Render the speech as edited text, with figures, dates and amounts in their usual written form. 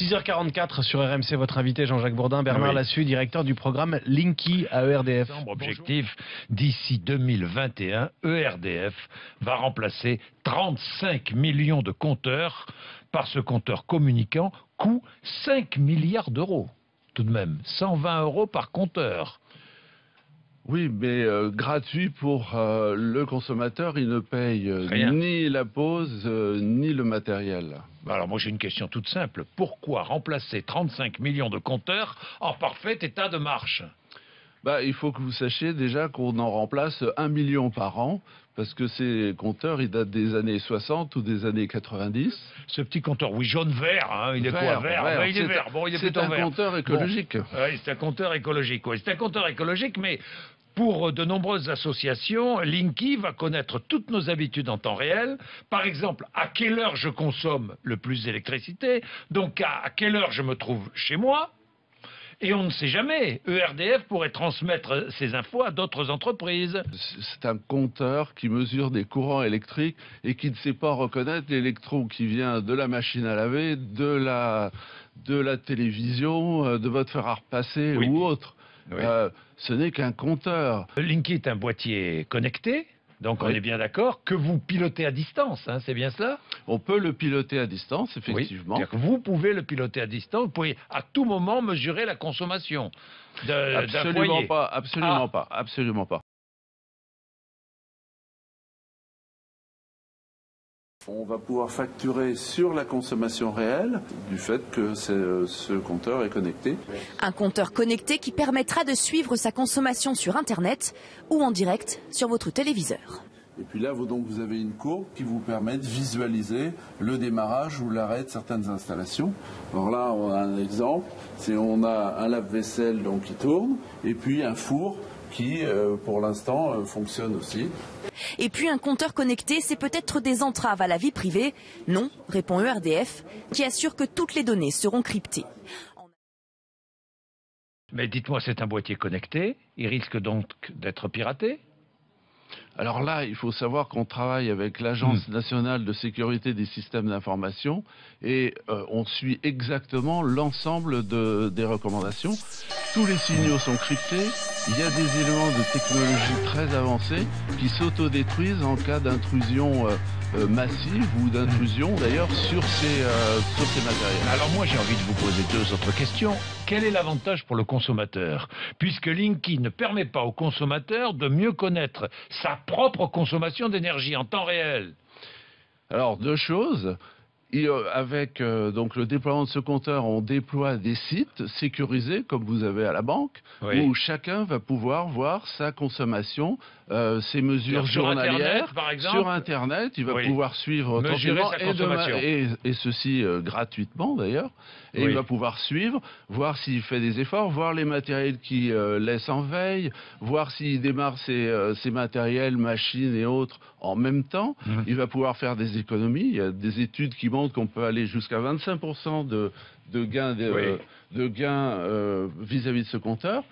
6h44 sur RMC, votre invité Jean-Jacques Bourdin, Bernard Lassus, directeur du programme Linky à ERDF. Objectif, d'ici 2021, ERDF va remplacer 35 millions de compteurs par ce compteur communicant, coût 5 milliards d'euros. Tout de même, 120 € par compteur. Oui, mais gratuit pour le consommateur, il ne paye ni la pause, ni le matériel. Alors moi j'ai une question toute simple. Pourquoi remplacer 35 millions de compteurs en parfait état de marche ? Il faut que vous sachiez déjà qu'on en remplace 1 million par an, parce que ces compteurs, ils datent des années 60 ou des années 90. Ce petit compteur, oui, jaune-vert, hein, il est quoi, vert. Il est vert, bon, il est plutôt vert. C'est un compteur écologique. Bon, oui, c'est un compteur écologique, oui. C'est un compteur écologique, mais pour de nombreuses associations, Linky va connaître toutes nos habitudes en temps réel. Par exemple, à quelle heure je consomme le plus d'électricité, donc à quelle heure je me trouve chez moi. Et on ne sait jamais, ERDF pourrait transmettre ces infos à d'autres entreprises. C'est un compteur qui mesure des courants électriques et qui ne sait pas reconnaître l'électron qui vient de la machine à laver, de la télévision, de votre fer à repasser ou autre. Oui. Ce n'est qu'un compteur. Linky est un boîtier connecté. Donc on est bien d'accord que vous pilotez à distance, hein, c'est bien cela ? On peut le piloter à distance, effectivement. Oui, vous pouvez le piloter à distance, vous pouvez à tout moment mesurer la consommation d'un foyer. Absolument pas. On va pouvoir facturer sur la consommation réelle du fait que ce compteur est connecté. Un compteur connecté qui permettra de suivre sa consommation sur Internet ou en direct sur votre téléviseur. Et puis là, vous avez une courbe qui vous permet de visualiser le démarrage ou l'arrêt de certaines installations. Alors là, on a un exemple, on a un lave-vaisselle qui tourne et puis un four qui, pour l'instant, fonctionne aussi. Et puis un compteur connecté, c'est peut-être des entraves à la vie privée. Non, répond ERDF, qui assure que toutes les données seront cryptées. Mais dites-moi, c'est un boîtier connecté, il risque donc d'être piraté ? Alors là, il faut savoir qu'on travaille avec l'Agence nationale de sécurité des systèmes d'information et on suit exactement l'ensemble des recommandations. Tous les signaux sont cryptés. Il y a des éléments de technologie très avancés qui s'autodétruisent en cas d'intrusion massive ou d'intrusion d'ailleurs sur ces matériels. Alors moi j'ai envie de vous poser deux autres questions. Quel est l'avantage pour le consommateur ? Puisque Linky ne permet pas au consommateur de mieux connaître sa propre consommation d'énergie en temps réel. Alors deux choses. Avec donc le déploiement de ce compteur, on déploie des sites sécurisés comme vous avez à la banque, où chacun va pouvoir voir sa consommation, ses mesures journalières Internet, par exemple. Sur Internet. Il va pouvoir suivre mesurer sa consommation. et ceci gratuitement d'ailleurs. Et il va pouvoir suivre, voir s'il fait des efforts, voir les matériels qu'il laisse en veille, voir s'il démarre ses matériels, machines et autres en même temps. Il va pouvoir faire des économies. Il y a des études qui montrent qu'on peut aller jusqu'à 25% de gains vis-à-vis de ce compteur.